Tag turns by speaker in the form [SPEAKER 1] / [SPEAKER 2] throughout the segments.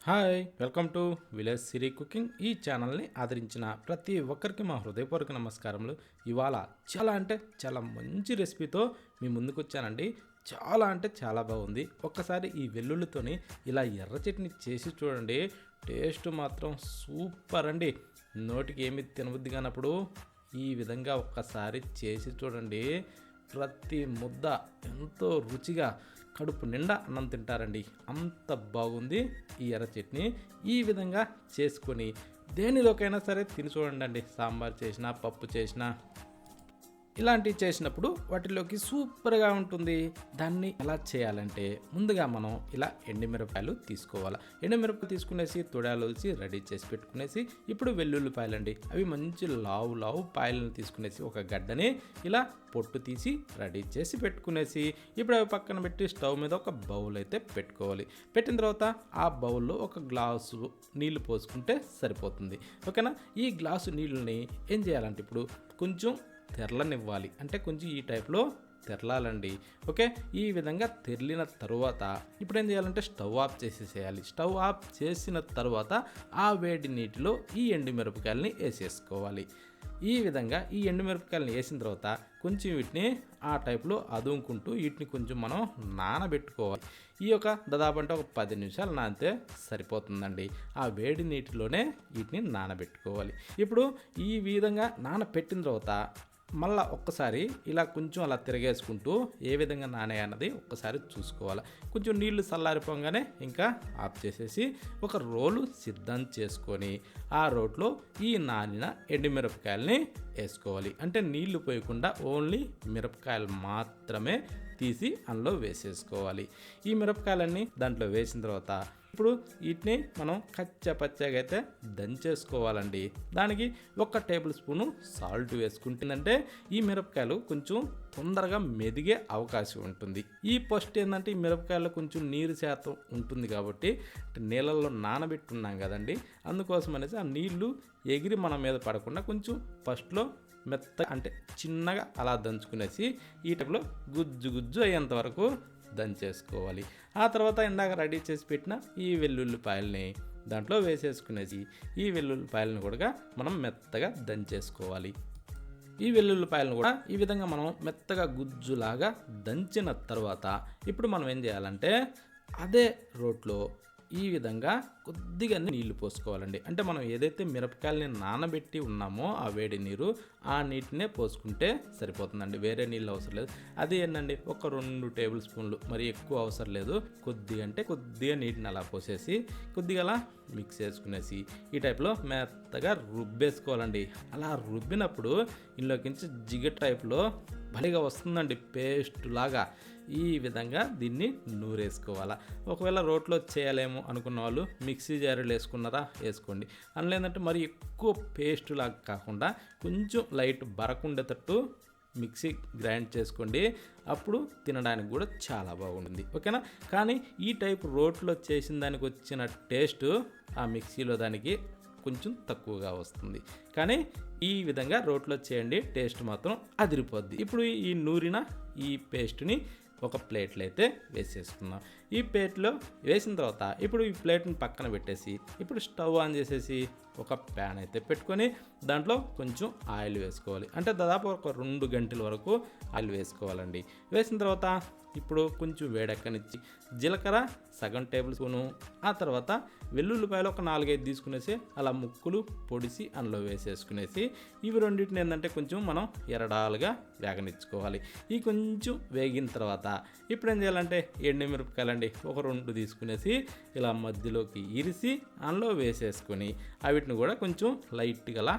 [SPEAKER 1] Hi welcome to village Siri cooking. ఈ ఛానల్ని ఆదరించిన ప్రతి ఒక్కరికి మా హృదయపూర్వక నమస్కారములు. ఇవాళ చాలా మంచి రెసిపీతో మీ ముందుకు వచ్చానండి. చాలా అంటే చాలా బాగుంది. ఒక్కసారి ఈ వెల్లుల్లితోని ఇలా ఎర్ర చట్నీ చేసి చూడండి. టేస్ట్ మాత్రం సూపర్ అండి. నోటికి ఏమి తినబుద్ధి కానప్పుడు ఈ విధంగా ఒక్కసారి చేసి చూడండి. ప్రతి ముద్ద ఎంతో రుచిగా కడుపు నిండా అన్నం తింటారండి. అంత బాగుంది ఈ ఎర్ర చట్నీ. ఈ విధంగా చేసుకొని దేనిలోకైనా సరే తిని చూడండి. సాంబార్ చేసినా, పప్పు చేసినా, ఇలాంటివి చేసినప్పుడు వాటిలోకి సూపర్గా ఉంటుంది. దాన్ని ఎలా చేయాలంటే ముందుగా మనం ఇలా ఎండుమిరపకాయలు తీసుకోవాలి. ఎండుమిరపకాయలు తీసుకునేసి తొడాలు వచ్చి రెడీ చేసి పెట్టుకునేసి ఇప్పుడు వెల్లుల్లిపాయలు అండి. అవి మంచి లావు పాయలను తీసుకునేసి ఒక గడ్డని ఇలా పొట్టు తీసి రెడీ చేసి పెట్టుకునేసి ఇప్పుడు అవి పక్కన పెట్టి స్టవ్ మీద ఒక బౌల్ అయితే పెట్టుకోవాలి. పెట్టిన తర్వాత ఆ బౌల్లో ఒక గ్లాసు నీళ్లు పోసుకుంటే సరిపోతుంది. ఓకేనా? ఈ గ్లాసు నీళ్ళని ఏం చేయాలంటే ఇప్పుడు కొంచెం తెరలనివ్వాలి. అంటే కొంచెం ఈ టైప్లో తెరలాలండి. ఓకే, ఈ విధంగా తెరిలిన తర్వాత ఇప్పుడు ఏం చేయాలంటే స్టవ్ ఆఫ్ చేసేసేయాలి. స్టవ్ ఆఫ్ చేసిన తర్వాత ఆ వేడి నీటిలో ఈ ఎండుమిరపకాయలని వేసేసుకోవాలి. ఈ విధంగా ఈ ఎండుమిరపకాయలను వేసిన తర్వాత కొంచెం వీటిని ఆ టైప్లో అదుముకుంటూ వీటిని కొంచెం మనం నానబెట్టుకోవాలి. ఈ యొక్క దాదాపు అంటే ఒక 10 నిమిషాలు నానితే సరిపోతుందండి. ఆ వేడి నీటిలోనే వీటిని నానబెట్టుకోవాలి. ఇప్పుడు ఈ విధంగా నానబెట్టిన తర్వాత మళ్ళీ ఒక్కసారి ఇలా కొంచెం అలా తిరగేసుకుంటూ ఏ విధంగా నానేయన్నది ఒక్కసారి చూసుకోవాలి. కొంచెం నీళ్లు చల్లారిపోగానే ఇంకా ఆఫ్ చేసేసి ఒక రోలు సిద్ధం చేసుకొని ఆ రోట్లో ఈ నానిన ఎండుమిరపకాయలని వేసుకోవాలి. అంటే నీళ్లు పోయకుండా ఓన్లీ మిరపకాయలు మాత్రమే తీసి అందులో వేసేసుకోవాలి. ఈ మిరపకాయలన్నీ దాంట్లో వేసిన తర్వాత ఇప్పుడు వీటిని మనం కచ్చపచ్చగా అయితే దంచేసుకోవాలండి. దానికి 1 టేబుల్ స్పూను సాల్ట్ వేసుకుంటుందంటే ఈ మిరపకాయలు కొంచెం తొందరగా మెదిగే అవకాశం ఉంటుంది. ఈ ఫస్ట్ ఏంటంటే ఈ మిరపకాయల్లో కొంచెం నీరు శాతం ఉంటుంది కాబట్టి నీళ్ళల్లో నానబెట్టున్నాం కదండి. అందుకోసం అనేసి ఆ నీళ్లు ఎగిరి మన మీద పడకుండా కొంచెం ఫస్ట్లో మెత్త అంటే చిన్నగా అలా దంచుకునేసి ఈ టైప్లో గుజ్జు అయ్యేంత వరకు దంచేసుకోవాలి. ఆ తర్వాత ఇందాక రెడీ చేసి పెట్టిన ఈ వెల్లుల్లిపాయల్ని దాంట్లో వేసేసుకునేసి ఈ వెల్లుల్లిపాయలను కూడా మనం మెత్తగా దంచేసుకోవాలి. ఈ వెల్లుల్లిపాయలను కూడా ఈ విధంగా మనం మెత్తగా గుజ్జులాగా దంచిన తర్వాత ఇప్పుడు మనం ఏం చేయాలంటే అదే రోట్లో ఈ విధంగా కొద్దిగా నీళ్లు పోసుకోవాలండి. అంటే మనం ఏదైతే మిరపకాయలని నానబెట్టి ఉన్నామో ఆ వేడి నీరు ఆ నీటినే పోసుకుంటే సరిపోతుందండి. వేరే నీళ్ళు అవసరం లేదు. అది ఏంటండి ఒక 2 టేబుల్ స్పూన్లు, మరి ఎక్కువ అవసరం లేదు. కొద్దిగా నీటిని అలా పోసేసి కొద్దిగా అలా మిక్స్ చేసుకునేసి ఈ టైప్లో మెత్తగా రుబ్బేసుకోవాలండి. అలా రుబ్బినప్పుడు ఇందులోకించి జిగట టైప్లో భలేగా వస్తుందండి, పేస్ట్ లాగా. ఈ విధంగా దీన్ని నూరేసుకోవాలా. ఒకవేళ రోట్లో చేయాలేమో అనుకున్న వాళ్ళు మిక్సీ జారులు వేసుకున్నారా వేసుకోండి. అందులో ఏంటంటే మరి ఎక్కువ పేస్ట్ లాగా కాకుండా కొంచెం లైట్ బరకుండేటట్టు మిక్సీ గ్రైండ్ చేసుకోండి. అప్పుడు తినడానికి కూడా చాలా బాగుంటుంది. ఓకేనా? కానీ ఈ టైప్ రోట్లో చేసిన దానికి వచ్చిన టేస్ట్ ఆ మిక్సీలో దానికి కొంచెం తక్కువగా వస్తుంది. కానీ ఈ విధంగా రోట్లో చేయండి, టేస్ట్ మాత్రం అదిరిపోద్ది. ఇప్పుడు ఈ నూరిన ఈ పేస్ట్ని ఒక ప్లేట్లో అయితే వేసేసుకుందాం. ఈ ప్లేట్లో వేసిన తర్వాత ఇప్పుడు ఈ ప్లేట్ని పక్కన పెట్టేసి ఇప్పుడు స్టవ్ ఆన్ చేసేసి ఒక ప్యాన్ అయితే పెట్టుకొని దాంట్లో కొంచెం ఆయిల్ వేసుకోవాలి. అంటే దాదాపు ఒక 2 గంటల వరకు ఆయిల్ వేసుకోవాలండి. వేసిన తర్వాత ఇప్పుడు కొంచెం వేడెక్కనిచ్చి జీలకర్ర సగం టేబుల్ స్పూను, ఆ తర్వాత వెల్లుల్లిపాయలు ఒక 4-5 తీసుకునేసి అలా ముక్కులు పొడిసి అందులో వేసేసుకునేసి ఇవి రెండింటిని ఏంటంటే కొంచెం మనం ఎరడాలుగా వేగనిచ్చుకోవాలి. ఈ కొంచెం వేగిన తర్వాత ఇప్పుడు ఏం చేయాలంటే ఎండుమిరపకాయలండి ఒక 2 తీసుకునేసి ఇలా మధ్యలోకి ఇరిసి అందులో వేసేసుకొని వీటిని కూడా కొంచెం లైట్గా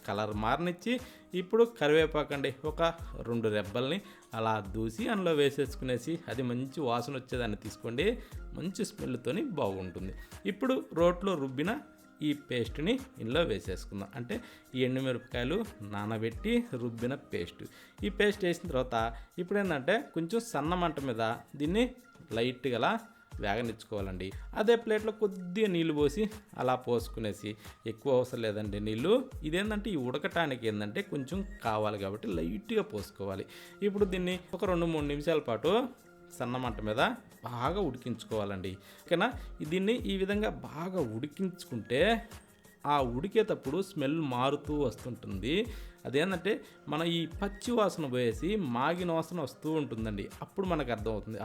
[SPEAKER 1] కలర్ మారనిచ్చి ఇప్పుడు కరివేపాకండి ఒక 2 రెబ్బల్ని అలా దూసి అందులో వేసేసుకునేసి అది మంచి వాసన వచ్చేదాన్ని తీసుకోండి. మంచి స్మెల్తోని బాగుంటుంది. ఇప్పుడు రోట్లో రుబ్బిన ఈ పేస్ట్ని ఇందులో వేసేసుకుందాం. అంటే ఈ ఎండుమిరపకాయలు నానబెట్టి రుబ్బిన పేస్ట్. ఈ పేస్ట్ వేసిన తర్వాత ఇప్పుడు ఏంటంటే కొంచెం సన్న మంట మీద దీన్ని లైట్గా వేగనిచ్చుకోవాలండి. అదే ప్లేట్లో కొద్దిగా నీళ్ళు పోసి అలా పోసుకునేసి, ఎక్కువ అవసరం లేదండి నీళ్ళు. ఇదేంటంటే ఈ ఉడకటానికి ఏంటంటే కొంచెం కావాలి కాబట్టి లైట్గా పోసుకోవాలి. ఇప్పుడు దీన్ని ఒక 2-3 నిమిషాల పాటు సన్న మంట మీద బాగా ఉడికించుకోవాలండి. ఓకేనా. దీన్ని ఈ విధంగా బాగా ఉడికించుకుంటే ఆ ఉడికేటప్పుడు స్మెల్ మారుతూ వస్తుంటుంది. అదేంటంటే మన ఈ పచ్చి వాసన పోయేసి మాగిన వాసన వస్తూ ఉంటుందండి. అప్పుడు మనకు అర్థమవుతుంది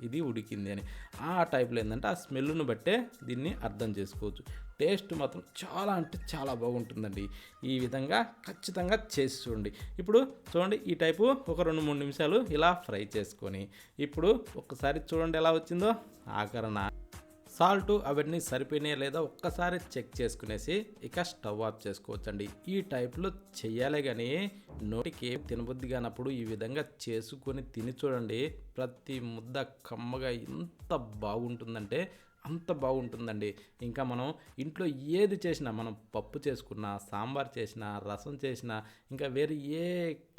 [SPEAKER 1] ఇది ఉడికింది అని. ఆ టైప్లో ఏంటంటే ఆ స్మెల్ను బట్టే దీన్ని అర్థం చేసుకోవచ్చు. టేస్ట్ మాత్రం చాలా అంటే చాలా బాగుంటుందండి. ఈ విధంగా ఖచ్చితంగా చేసి చూడండి. ఇప్పుడు చూడండి, ఈ టైపు ఒక 2-3 నిమిషాలు ఇలా ఫ్రై చేసుకొని ఇప్పుడు ఒక్కసారి చూడండి ఎలా వచ్చిందో. ఆఖరణ సాల్ట్ అవన్నీ సరిపోయినాయా లేదా ఒక్కసారి చెక్ చేసుకునేసి ఇక స్టవ్ ఆఫ్ చేసుకోవచ్చండి. ఈ టైప్లో చెయ్యాలే కానీ నోటికి తినబుద్ధి కానప్పుడు ఈ విధంగా చేసుకొని తిని చూడండి. ప్రతి ముద్ద కమ్మగా ఎంత బాగుంటుందంటే అంత బాగుంటుందండి. ఇంకా మనం ఇంట్లో ఏది చేసినా, మనం పప్పు చేసుకున్నా, సాంబార్ చేసినా, రసం చేసినా, ఇంకా వేరే ఏ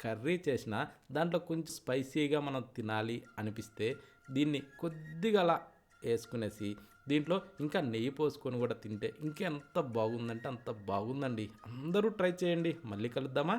[SPEAKER 1] కర్రీ చేసినా దాంట్లో కొంచెం స్పైసీగా మనం తినాలి అనిపిస్తే దీన్ని కొద్దిగా అలా వేసుకునేసి దీంట్లో ఇంకా నెయ్యి పోసుకొని కూడా తింటే ఇంకెంత బాగుందంటే అంత బాగుందండి. అందరూ ట్రై చేయండి. మళ్ళీ కలుద్దామా?